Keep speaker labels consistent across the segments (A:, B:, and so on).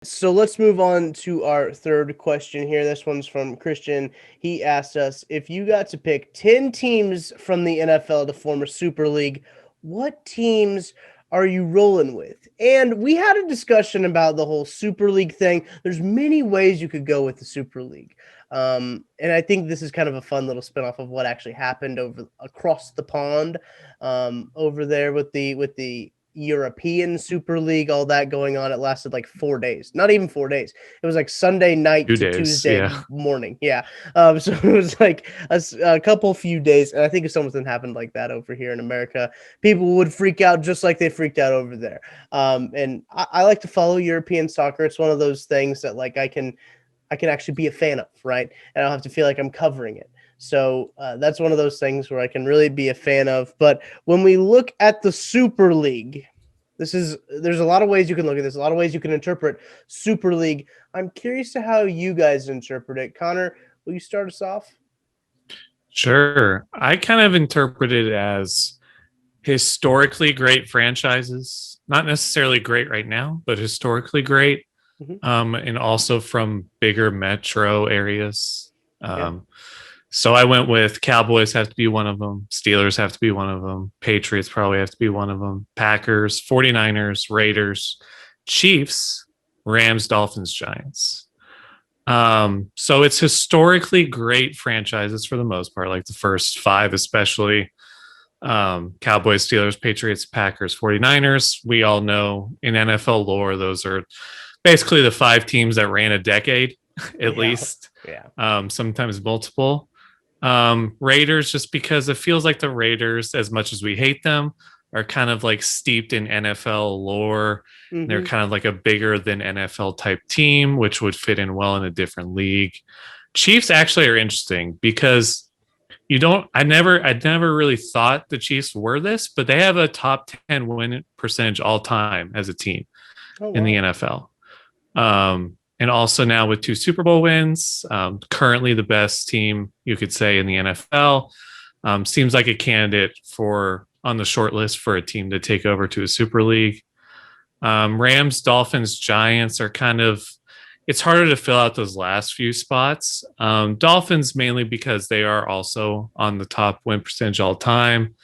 A: So let's move on to our third question here. This one's from Christian. He asked us, if you got to pick 10 teams from the NFL to form a Super League, what teams are you rolling with? And we had a discussion about the whole Super League thing. There's many ways you could go with the Super League. And I think this is kind of a fun little spinoff of what actually happened over across the pond over there with the European Super League, all that going on. It lasted like 4 days, not even 4 days. It was like Sunday night
B: 2
A: to
B: days,
A: Tuesday
B: yeah.
A: morning. Yeah. So it was like a couple few days. And I think if something happened like that over here in America, people would freak out just like they freaked out over there. And I like to follow European soccer. It's one of those things that like I can actually be a fan of, right? And I don't have to feel like I'm covering it. So that's one of those things where I can really be a fan of. But when we look at the Super League, there's a lot of ways you can look at this, a lot of ways you can interpret Super League. I'm curious to how you guys interpret it. Connor, will you start us off?
B: Sure. I kind of interpret it as historically great franchises, not necessarily great right now, but historically great.
A: Mm-hmm.
B: And also from bigger metro areas.
A: Yeah.
B: So I went with Cowboys have to be one of them. Steelers have to be one of them. Patriots probably have to be one of them. Packers, 49ers, Raiders, Chiefs, Rams, Dolphins, Giants. So it's historically great franchises for the most part, like the first five, especially Cowboys, Steelers, Patriots, Packers, 49ers. We all know in NFL lore, those are basically the five teams that ran a decade at
A: Yeah.
B: least,
A: Yeah.
B: sometimes multiple. Raiders, just because it feels like the Raiders, as much as we hate them, are kind of like steeped in NFL lore. They're
A: Mm-hmm.
B: kind of like a bigger than NFL type team, which would fit in well in a different league. Chiefs actually are interesting because I never really thought the Chiefs were this, but they have a top 10 win percentage all time as a team
A: Oh
B: in the
A: wow.
B: NFL. And also now with two Super Bowl wins, currently the best team you could say in the NFL. Seems like a candidate for on the short list for a team to take over to a Super League. Rams, Dolphins, Giants are kind of it's harder to fill out those last few spots. Dolphins mainly because they are also on the top win percentage all time.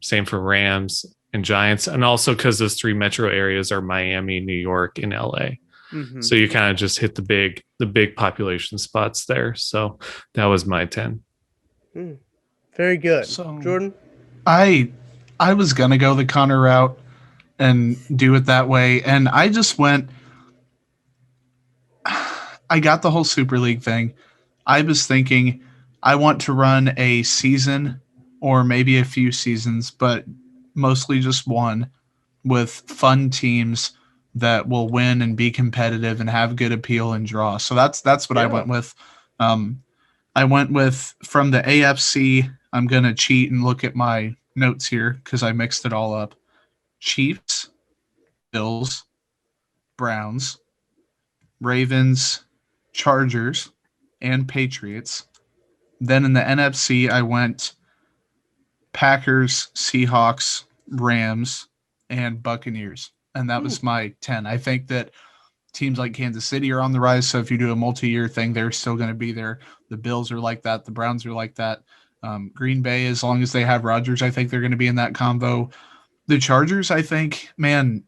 B: Same for Rams and Giants, and also because those three metro areas are Miami, New York, and LA.
A: Mm-hmm.
B: So you kind of just hit the big population spots there. So that was my 10.
A: Mm. Very good.
C: So
A: Jordan?
C: I I was gonna go the Connor route and do it that way, and I just went. I got the whole Super League thing. I was thinking I want to run a season or maybe a few seasons, but mostly just one with fun teams that will win and be competitive and have good appeal and draw. So that's what I
A: Yeah.
C: went with. Um, I went with from the AFC. I'm gonna cheat and look at my notes here because I mixed it all up. Chiefs, Bills, Browns, Ravens, Chargers, and Patriots. Then in the NFC, I went Packers, Seahawks, Rams, and Buccaneers. And that
A: Hmm.
C: was my 10. I think that teams like Kansas City are on the rise. So if you do a multi year thing, they're still going to be there. The Bills are like that. The Browns are like that. Green Bay, as long as they have Rodgers, I think they're going to be in that combo. The Chargers, I think, man,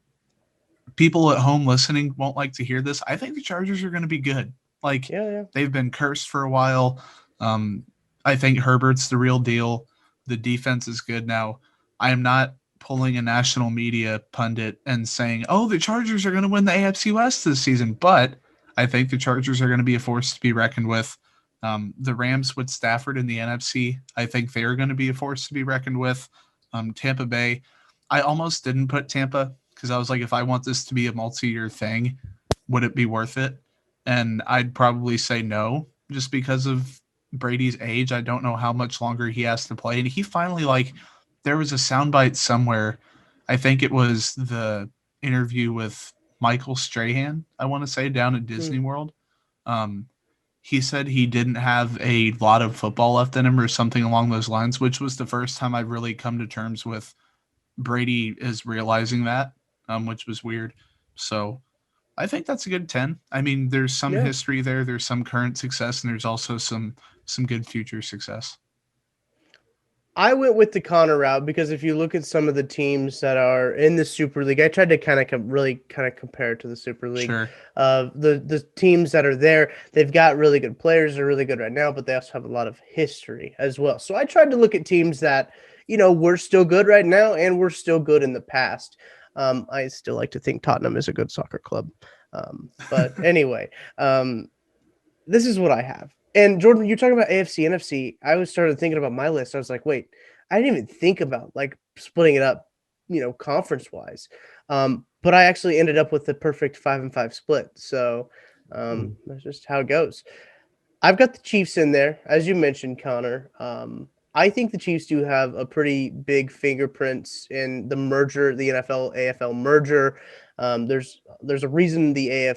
C: people at home listening won't like to hear this. I think the Chargers are going to be good. Like
A: Yeah, yeah.
C: they've been cursed for a while. Um, I think Herbert's the real deal. The defense is good now. I am not pulling a national media pundit and saying, "Oh, the Chargers are going to win the AFC West this season," but I think the Chargers are going to be a force to be reckoned with. The Rams with Stafford in the NFC, I think they're going to be a force to be reckoned with. Tampa Bay, I almost didn't put Tampa because I was like, if I want this to be a multi-year thing, would it be worth it? And I'd probably say no, just because of Brady's age. I don't know how much longer he has to play. And he finally, like, there was a soundbite somewhere. I think it was the interview with Michael Strahan, I want to say, down at
A: Hmm.
C: Disney World. Um, he said he didn't have a lot of football left in him or something along those lines, which was the first time I've really come to terms with Brady is realizing that, which was weird. So I think that's a good 10. I mean, there's some
A: Yeah.
C: history there, there's some current success, and there's also some good future success.
A: I went with the Connor route because if you look at some of the teams that are in the Super League, I tried to kind of really kind of compare it to the Super League.
C: Sure.
A: The teams that are there, they've got really good players. They're really good right now, but they also have a lot of history as well. So I tried to look at teams that, we're still good right now and we're still good in the past. I still like to think Tottenham is a good soccer club. But anyway, this is what I have. And Jordan, you're talking about AFC, NFC. I was started thinking about my list. I was like, wait, I didn't even think about like splitting it up, conference wise. But I actually ended up with the perfect 5-5 split. So that's just how it goes. I've got the Chiefs in there, as you mentioned, Connor. I think the Chiefs do have a pretty big fingerprints in the merger, the NFL AFL merger. There's a reason the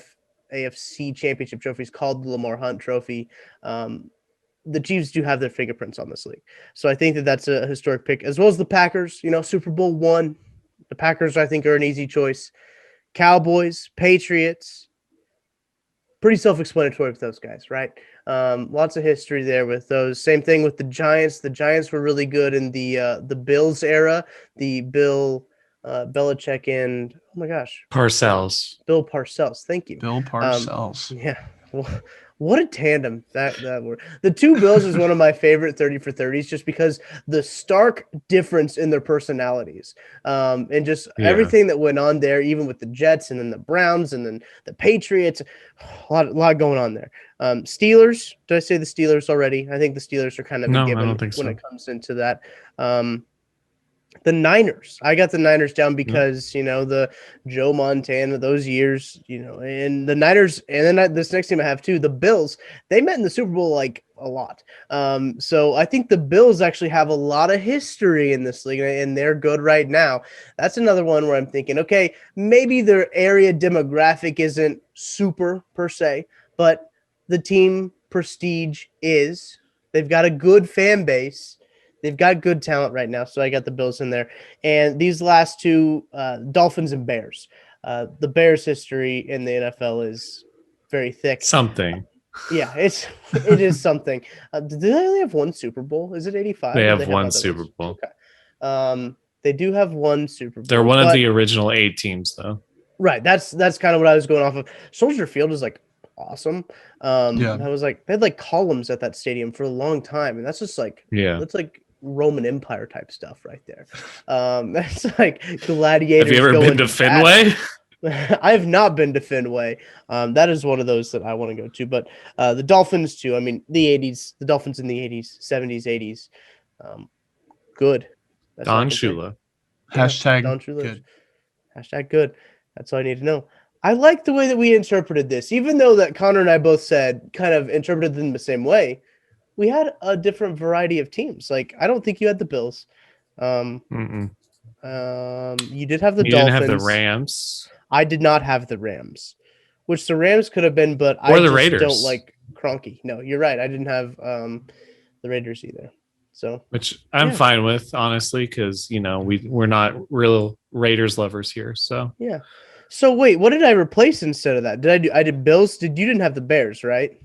A: AFC Championship Trophy is called the Lamar Hunt Trophy. The Chiefs do have their fingerprints on this league, so I think that that's a historic pick, as well as the Packers. Super Bowl I, the Packers I think are an easy choice. Cowboys, Patriots, pretty self-explanatory with those guys, right? Lots of history there with those. Same thing with the Giants. The Giants were really good in the Bills era. The Bill Belichick and oh my gosh,
B: Parcells.
A: Bill Parcells. Thank you,
C: Bill Parcells.
A: Yeah, well, what a tandem that were. The two Bills is one of my favorite 30 for 30s, just because the stark difference in their personalities, and just everything that went on there, even with the Jets and then the Browns and then the Patriots. A lot going on there. Steelers. Did I say the Steelers already? I think the Steelers are kind of a given
B: I don't think so.
A: when it comes into that. The Niners. I got the Niners down because, the Joe Montana, those years, and the Niners, and then this next team I have too, the Bills, they met in the Super Bowl like a lot. So I think the Bills actually have a lot of history in this league, and they're good right now. That's another one where I'm thinking, okay, maybe their area demographic isn't super per se, but the team prestige is. They've got a good fan base. They've got good talent right now, so I got the Bills in there. And these last two, Dolphins and Bears. The Bears' history in the NFL is very thick.
B: Something.
A: Yeah, it is something. Do they only have one Super Bowl? Is it 85?
B: They have one Super Bowl.
A: Okay. They do have one Super Bowl.
B: They're one of the original 8 teams, though.
A: Right. That's kind of what I was going off of. Soldier Field is like awesome. I was like, they had like columns at that stadium for a long time, and that's just like, that's like Roman Empire type stuff right there. That's like gladiators.
B: Have you ever been to Fenway?
A: I have not been to Fenway. That is one of those that I want to go to. But the Dolphins too. I mean, the 80s, the Dolphins in the 80s, 70s, 80s. Good. That's
B: Don Shula.
C: Hashtag
A: Don Shula.
C: good.
A: Hashtag good. That's all I need to know. I like the way that we interpreted this, even though that Connor and I both said kind of interpreted them the same way. We had a different variety of teams. Like, I don't think you had the Bills. You did have the
B: you
A: Dolphins.
B: You didn't have the Rams.
A: I did not have the Rams, which the Rams could have been, but
B: or
A: I
B: the
A: just
B: Raiders.
A: don't like Kroenke. No, you're right. I didn't have the Raiders either. So,
B: which I'm fine with, honestly, because we're not real Raiders lovers here. So
A: yeah. So wait, what did I replace instead of that? I did Bills? You didn't have the Bears, right?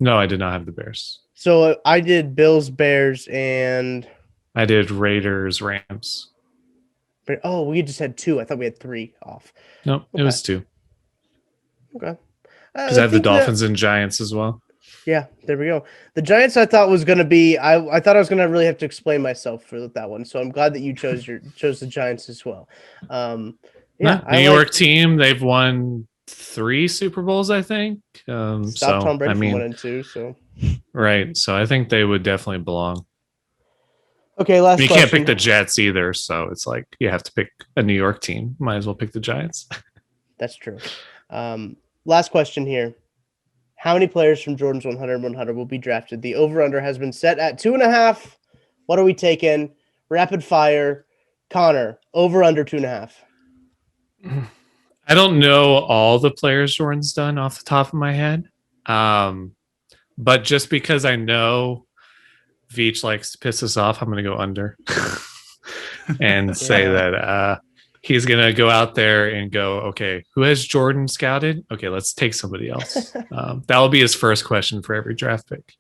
B: No, I did not have the Bears.
A: So I did Bills, Bears, and
B: I did Raiders, Rams.
A: Oh, we just had 2. I thought we had 3 off.
B: No, it was 2.
A: Okay.
B: Because I have the Dolphins and Giants as well.
A: Yeah, there we go. The Giants I thought was going to be I thought I was going to really have to explain myself for that one. So I'm glad that you chose the Giants as well. New
B: York team, they've won 3 Super Bowls, I think.
A: Tom Brady from 1 and 2, so
B: right. So I think they would definitely belong.
A: Okay, last question.
B: You can't pick the Jets either, so it's like you have to pick a New York team. Might as well pick the Giants.
A: That's true. Last question here. How many players from Jordan's 100-100 will be drafted? The over-under has been set at 2.5. What are we taking? Rapid fire. Connor, over-under 2.5.
B: I don't know all the players Jordan's done off the top of my head. But just because I know Veach likes to piss us off, I'm going to go under and say that he's going to go out there and go, okay, who has Jordan scouted? Okay, let's take somebody else. That will be his first question for every draft pick.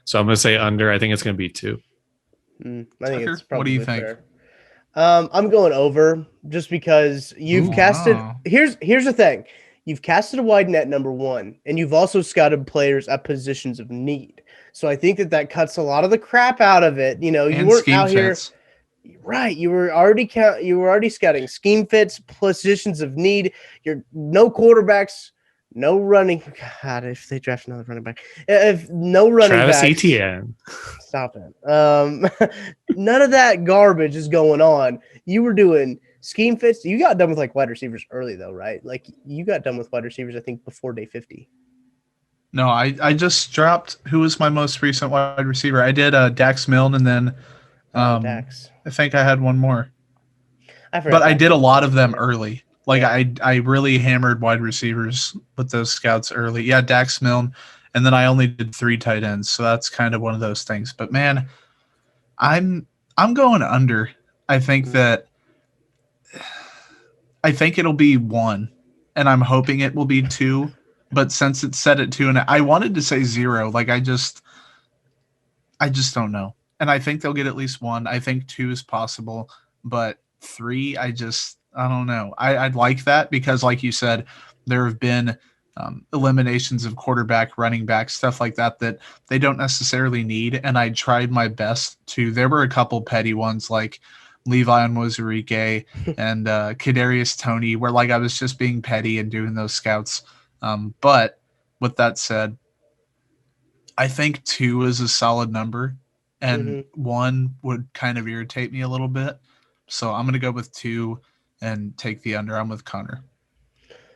B: So I'm going to say under. I think it's going to be 2.
A: I think
C: Tucker,
A: it's
C: what do you
A: probably
C: think?
A: fair. I'm going over just because you've
C: Ooh,
A: casted.
C: wow.
A: Here's the thing: you've casted a wide net, number one, and you've also scouted players at positions of need. So I think that cuts a lot of the crap out of it. You know, you
C: And
A: weren't
C: scheme
A: out here.
C: fits.
A: Right, you were already scouting scheme fits, positions of need. You're no quarterbacks, no running. God, if they draft another running back, if no running
B: Travis
A: backs,
B: Etienne.
A: stop it. None of that garbage is going on. You were doing scheme fits. You got done with like wide receivers early though, right? Like you got done with wide receivers, I think, before day 50.
C: No, I just dropped who was my most recent wide receiver. I did Dax Milne, and then
A: Dax.
C: I think I had one more.
A: I forgot.
C: But I
A: Dax
C: did a
A: was
C: lot of
A: really
C: them
A: funny.
C: early. Like
A: Yeah.
C: I really hammered wide receivers with those scouts early. Yeah, Dax Milne, and then I only did 3 tight ends, so that's kind of one of those things. But man, I'm going under. I think that I think it'll be 1, and I'm hoping it will be 2. But since it's set at 2, and I wanted to say 0, like I just don't know. And I think they'll get at least 1. I think 2 is possible, but 3, I don't know. I'd like that because, like you said, there have been eliminations of quarterback, running back, stuff like that they don't necessarily need. And I tried my best to. There were a couple petty ones like Levi Onwuzurike and Kadarius Toney, where like I was just being petty and doing those scouts. But with that said, I think 2 is a solid number, and 1 would kind of irritate me a little bit. So I'm going to go with 2 and take the under. I'm with Connor.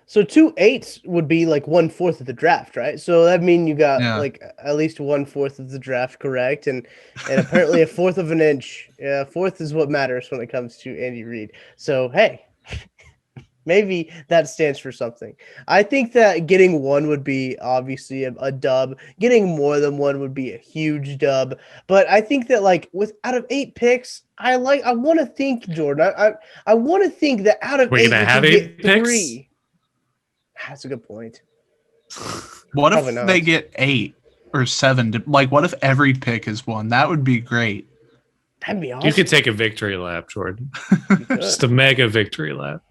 A: So 2/8 would be like 1/4 of the draft, right? So that mean you got
C: Yeah.
A: like at least 1/4 of the draft correct, and apparently a fourth of an inch. Yeah, fourth is what matters when it comes to Andy Reid. So hey, maybe that stands for something. I think that getting 1 would be obviously a dub. Getting more than 1 would be a huge dub. But I think that like out of 8 picks, I want to think, Jordan. I want to think that out of
B: We're
A: 8
B: gonna
A: you
B: have
A: can
B: 8
A: get
B: picks?
A: 3. That's a good point.
C: What
A: Probably
C: if
A: not.
C: they get 8 or 7? Like, what if every pick is 1? That would be great.
A: That'd be awesome.
B: You could take a victory lap, Jordan.
A: You could.
B: Just a mega victory lap.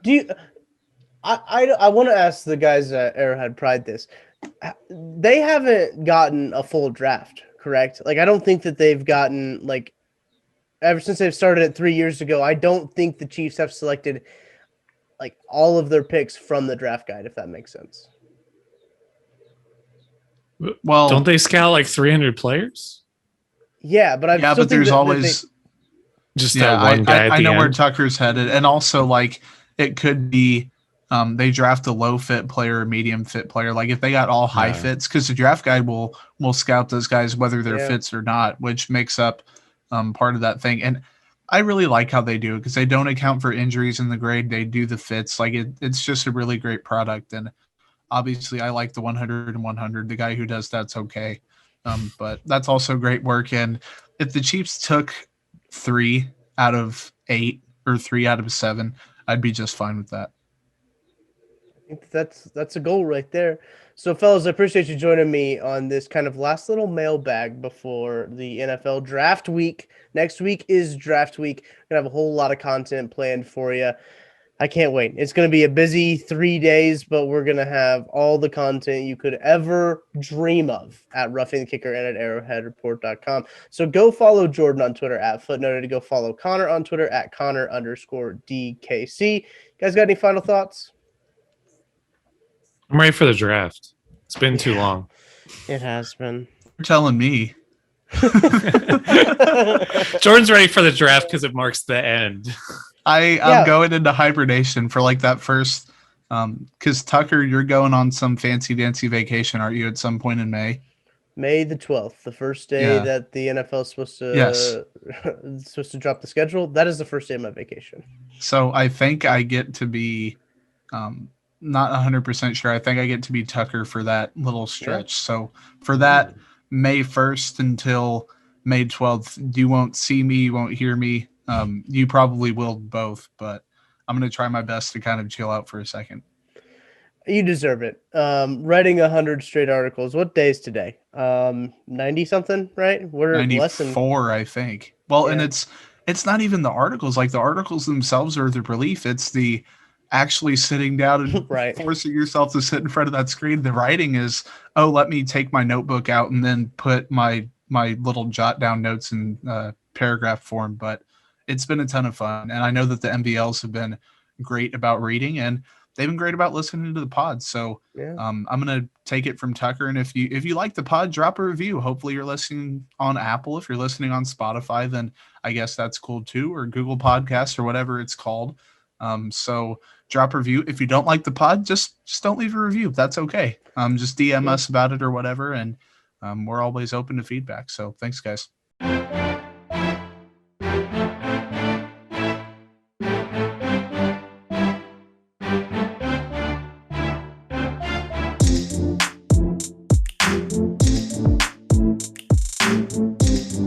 A: Do you? I want to ask the guys at Arrowhead Pride this. They haven't gotten a full draft, correct? Like I don't think that they've gotten like ever since they've started it 3 years ago. I don't think the Chiefs have selected like all of their picks from the draft guide, if that makes sense.
C: Well,
B: don't they scout like 300 players?
A: Yeah, but
C: yeah, but there's always
B: just that one guy.
C: I know
B: end.
C: where Tucker's headed, and also like it could be they draft a low fit player or medium fit player. Like if they got all high fits, because the draft guide will scout those guys whether they're fits or not, which makes up part of that thing. And I really like how they do it because they don't account for injuries in the grade. They do the fits. Like it's just a really great product. And obviously I like the 100 and 100. The guy who does that's okay. But that's also great work. And if the Chiefs took 3 out of 8 or 3 out of 7, I'd be just fine with that.
A: I think that's a goal right there. So, fellas, I appreciate you joining me on this kind of last little mailbag before the NFL draft week. Next week is draft week. We're going to have a whole lot of content planned for you. I can't wait. It's going to be a busy 3 days, but we're going to have all the content you could ever dream of at Roughing the Kicker and at arrowheadreport.com. So go follow Jordan on Twitter at Footnoted. Go follow Connor on Twitter at Connor_DKC. You guys got any final thoughts?
B: I'm ready for the draft. It's been too long.
A: It has been.
C: You're telling me.
B: Jordan's ready for the draft because it marks the end.
C: I'm going into hibernation for like that first because Tucker, you're going on some fancy dancy vacation, aren't you, at some point in May?
A: May the 12th, the first day that the NFL is supposed to drop the schedule. That is the first day of my vacation.
C: So I think I get to be not 100% sure. I think I get to be Tucker for that little stretch. Yeah. So for that May 1st until May 12th, you won't see me, you won't hear me. You probably will both, but I'm going to try my best to kind of chill out for a second.
A: You deserve it. Writing 100 straight articles. What day is today? 90 something, right? We're less than
C: 94, I think. Well, and
A: Yeah.
C: it's not even the articles. Like the articles themselves are the relief. It's the actually sitting down and
A: Right.
C: forcing yourself to sit in front of that screen. The writing is, oh, let me take my notebook out and then put my little jot down notes in paragraph form. But it's been a ton of fun, and I know that the MVLs have been great about reading, and they've been great about listening to the pod. So
A: Yeah.
C: I'm gonna take it from Tucker, and if you like the pod, drop a review. Hopefully you're listening on Apple. If you're listening on Spotify, then I guess that's cool too, or Google Podcasts or whatever it's called. So drop a review. If you don't like the pod, just don't leave a review. That's okay. Just DM us about it or whatever, and we're always open to feedback. So thanks, guys.